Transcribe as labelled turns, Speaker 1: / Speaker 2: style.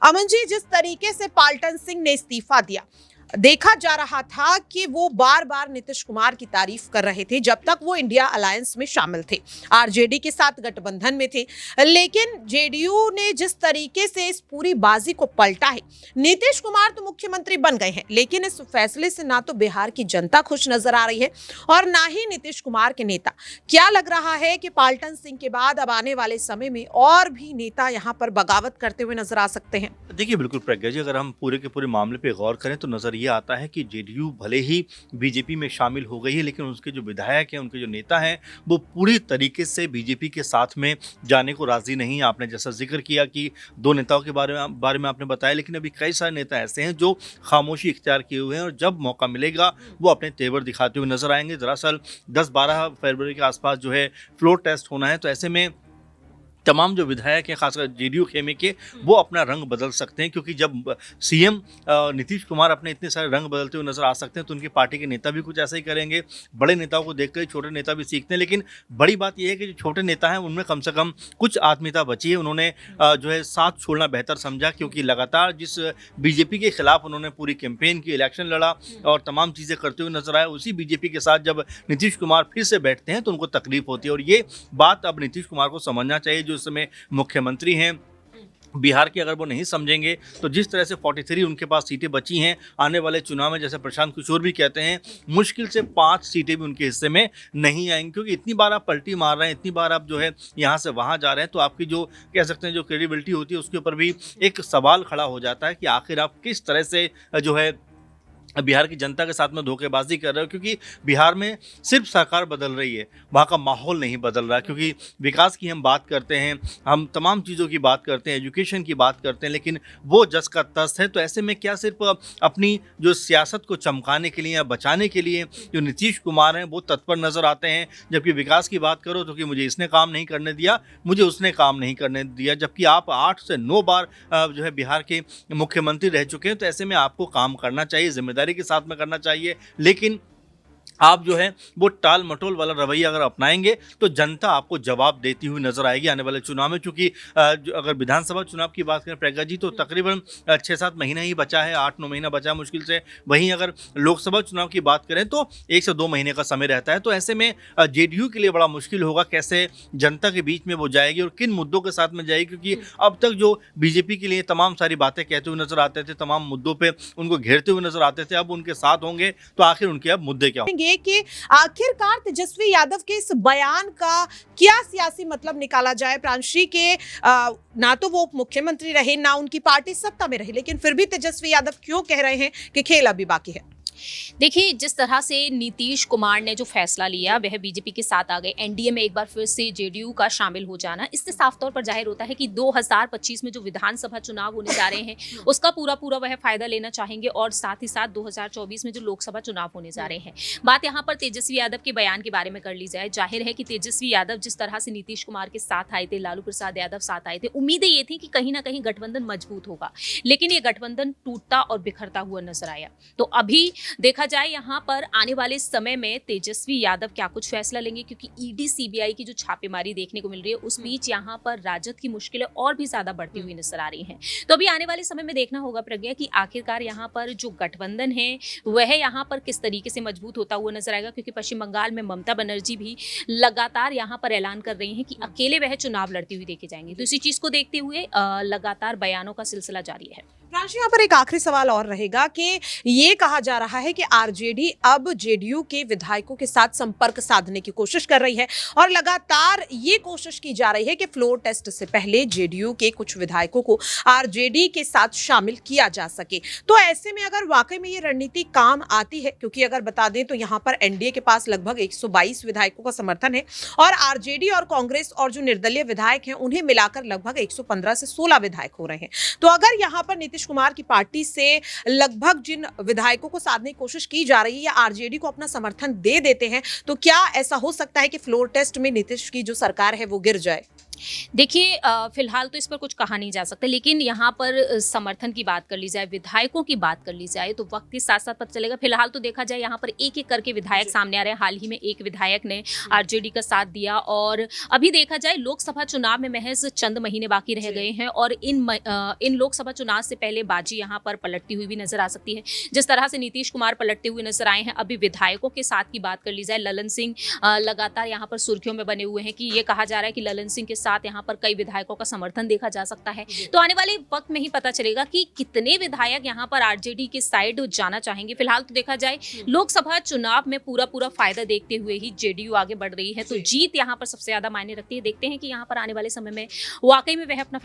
Speaker 1: अमन जी, जिस तरीके से पाल्टन सिंह ने इस्तीफा दिया, देखा जा रहा था कि वो बार बार नीतीश कुमार की तारीफ कर रहे थे जब तक वो इंडिया अलायंस में शामिल थे, आरजेडी के साथ गठबंधन में थे। लेकिन जेडीयू ने जिस तरीके से इस पूरी बाजी को पलटा है, नीतीश कुमार तो मुख्यमंत्री बन गए हैं, लेकिन इस फैसले से ना तो बिहार की जनता खुश नजर आ रही है और ना ही नीतीश कुमार के नेता। क्या लग रहा है कि पाल्टन सिंह के बाद अब आने वाले समय में और भी नेता यहाँ पर बगावत करते हुए नजर आ सकते हैं?
Speaker 2: देखिए, बिल्कुल प्रज्ञा जी, अगर हम पूरे के पूरे मामले पे गौर करें तो नज़र ये आता है कि जेडीयू भले ही बीजेपी में शामिल हो गई है, लेकिन उसके जो विधायक हैं, उनके जो नेता हैं, वो पूरी तरीके से बीजेपी के साथ में जाने को राज़ी नहीं। आपने जैसा जिक्र किया कि 2 नेताओं के बारे में आपने बताया, लेकिन अभी कई सारे नेता ऐसे हैं जो खामोशी इख्तियार किए हुए हैं और जब मौका मिलेगा वो अपने तेवर दिखाते हुए नज़र आएंगे। दरअसल 10-12 फरवरी के आसपास जो है फ्लोर टेस्ट होना है, तो ऐसे में तमाम जो विधायक हैं, खासकर जेडीयू खेमे के, वो अपना रंग बदल सकते हैं, क्योंकि जब सीएम नीतीश कुमार अपने इतने सारे रंग बदलते हुए नजर आ सकते हैं तो उनकी पार्टी के नेता भी कुछ ऐसा ही करेंगे। बड़े नेताओं को देखकर छोटे नेता भी सीखते हैं, लेकिन बड़ी बात यह है कि जो छोटे नेता हैं उनमें कम से कम कुछ आत्मीयता बची है। उन्होंने जो है साथ छोड़ना बेहतर समझा, क्योंकि लगातार जिस बीजेपी के खिलाफ उन्होंने पूरी कैंपेन की, इलेक्शन लड़ा और तमाम चीज़ें करते हुए नजर आए, उसी बीजेपी के साथ जब नीतीश कुमार फिर से बैठते हैं तो उनको तकलीफ होती है। और ये बात अब नीतीश कुमार को समझना चाहिए, जो इस समय मुख्यमंत्री हैं बिहार के। अगर वो नहीं समझेंगे तो जिस तरह से 43 उनके पास सीटें बची हैं आने वाले चुनाव में, जैसे प्रशांत किशोर भी कहते हैं, मुश्किल से 5 सीटें भी उनके हिस्से में नहीं आएंगी, क्योंकि इतनी बार आप पलटी मार रहे हैं, इतनी बार आप जो है यहाँ से वहाँ जा रहे हैं, तो आपकी जो कह सकते हैं जो क्रेडिबिलिटी होती है उसके ऊपर भी एक सवाल खड़ा हो जाता है कि आखिर आप किस तरह से जो है बिहार की जनता के साथ में धोखेबाजी कर रहे हो। क्योंकि बिहार में सिर्फ सरकार बदल रही है, वहाँ का माहौल नहीं बदल रहा। क्योंकि विकास की हम बात करते हैं, हम तमाम चीज़ों की बात करते हैं, एजुकेशन की बात करते हैं, लेकिन वो जस का तस है। तो ऐसे में क्या सिर्फ अपनी जो सियासत को चमकाने के लिए या बचाने के लिए जो नीतीश कुमार हैं वो तत्पर नज़र आते हैं, जबकि विकास की बात करो तो कि मुझे इसने काम नहीं करने दिया, मुझे उसने काम नहीं करने दिया, जबकि आप 8 से 9 बार जो है बिहार के मुख्यमंत्री रह चुके हैं। तो ऐसे में आपको काम करना चाहिए, जिम्मेदारी के साथ में करना चाहिए, लेकिन आप जो है वो टाल मटोल वाला रवैया अगर अपनाएंगे तो जनता आपको जवाब देती हुई नजर आएगी आने वाले चुनाव में। क्योंकि अगर विधानसभा चुनाव की बात करें प्रज्ञा जी, तो तकरीबन 6-7 महीना ही बचा है, 8-9 महीना बचा है मुश्किल से। वहीं अगर लोकसभा चुनाव की बात करें तो 1 से 2 महीने का समय रहता है। तो ऐसे में जेडीयू के लिए बड़ा मुश्किल होगा कैसे जनता के बीच में वो जाएगी और किन मुद्दों के साथ में जाएगी, क्योंकि अब तक जो बीजेपी के लिए तमाम सारी बातें कहते हुए नजर आते थे, तमाम मुद्दों पर उनको घेरते हुए नजर आते थे, अब उनके साथ होंगे तो आखिर उनके अब मुद्दे क्या होंगे
Speaker 1: कि आखिरकार तेजस्वी यादव के इस बयान का क्या सियासी मतलब निकाला जाए। प्रांशी के ना तो वो मुख्यमंत्री रहे, ना उनकी पार्टी सत्ता में रही, लेकिन फिर भी तेजस्वी यादव क्यों कह रहे हैं कि खेल अभी बाकी है?
Speaker 3: देखिए, जिस तरह से नीतीश कुमार ने जो फैसला लिया, वह बीजेपी के साथ आ गए, एनडीए में एक बार फिर से जेडीयू का शामिल हो जाना, इससे साफ तौर पर जाहिर होता है कि 2025 में जो विधानसभा चुनाव होने जा रहे हैं उसका पूरा वह फायदा लेना चाहेंगे, और साथ ही साथ 2024 में जो लोकसभा चुनाव होने जा रहे हैं। बात यहाँ पर तेजस्वी यादव के बयान के बारे में कर ली जाए, जाहिर है कि तेजस्वी यादव जिस तरह से नीतीश कुमार के साथ आए थे, लालू प्रसाद यादव साथ आए थे, उम्मीदें ये थी कि कहीं ना कहीं गठबंधन मजबूत होगा, लेकिन ये गठबंधन टूटता और बिखरता हुआ नजर आया। तो अभी देखा जाए यहाँ पर आने वाले समय में तेजस्वी यादव क्या कुछ फैसला लेंगे, क्योंकि ईडी सीबीआई की जो छापेमारी देखने को मिल रही है, उस बीच यहाँ पर राजद की मुश्किलें और भी ज्यादा बढ़ती हुई नजर आ रही हैं। तो अभी आने वाले समय में देखना होगा प्रज्ञा कि आखिरकार यहाँ पर जो गठबंधन है वह यहाँ पर किस तरीके से मजबूत होता हुआ नजर आएगा, क्योंकि पश्चिम बंगाल में ममता बनर्जी भी लगातार यहाँ पर ऐलान कर रही हैं कि अकेले वह चुनाव लड़ती हुई देखे जाएंगे। तो इसी चीज को देखते हुए लगातार बयानों का सिलसिला जारी है।
Speaker 1: प्रांशी, यहाँ पर एक आखिरी सवाल और रहेगा कि ये कहा जा रहा है कि आरजेडी अब जेडीयू के विधायकों के साथ संपर्क साधने की कोशिश कर रही है और लगातार ये कोशिश की जा रही है कि फ्लोर टेस्ट से पहले जेडीयू के कुछ विधायकों को आरजेडी के साथ शामिल किया जा सके। तो ऐसे में अगर वाकई में ये रणनीति काम आती है, क्योंकि अगर बता दें तो यहाँ पर एनडीए के पास लगभग 122 विधायकों का समर्थन है और आरजेडी और कांग्रेस और जो निर्दलीय विधायक हैं उन्हें मिलाकर लगभग 115 से 16 विधायक हो रहे हैं। तो अगर यहाँ पर नीतीश कुमार की पार्टी से लगभग जिन विधायकों को साधने की कोशिश की जा रही है या आरजेडी को अपना समर्थन दे देते हैं, तो क्या ऐसा हो सकता है कि फ्लोर टेस्ट में नीतीश की जो सरकार है वो गिर जाए?
Speaker 3: देखिए फिलहाल तो इस पर कुछ कहा नहीं जा सकता, लेकिन यहाँ पर समर्थन की बात कर ली जाए, विधायकों की बात कर ली जाए, तो वक्त के साथ साथ पता चलेगा। फिलहाल तो देखा जाए यहाँ पर एक एक करके विधायक सामने आ रहे हैं। हाल ही में एक विधायक ने आरजेडी का साथ दिया, और अभी देखा जाए लोकसभा चुनाव में महज चंद महीने बाकी रह गए हैं, और इन लोकसभा चुनाव से पहले बाजी यहाँ पर पलटती हुई भी नजर आ सकती है। जिस तरह से नीतीश कुमार पलटते हुए नजर आए हैं, अभी विधायकों के साथ की बात कर ली जाए, ललन सिंह लगातार यहाँ पर सुर्खियों में बने हुए हैं कि ये कहा जा रहा है कि ललन सिंह के साथ यहाँ पर कई विधायकों का समर्थन देखा जा सकता है। तो आने वाले वक्त में ही पता चलेगा कि कितने विधायक यहाँ पर आरजेडी के साइड जाना चाहेंगे। फिलहाल तो देखा जाए लोकसभा चुनाव में पूरा फायदा देखते हुए ही जेडीयू आगे बढ़ रही है, तो जीत यहाँ पर सबसे ज्यादा मायने रखती है। देखते हैं कि यहाँ पर आने वाले समय में वाकई में वह अपना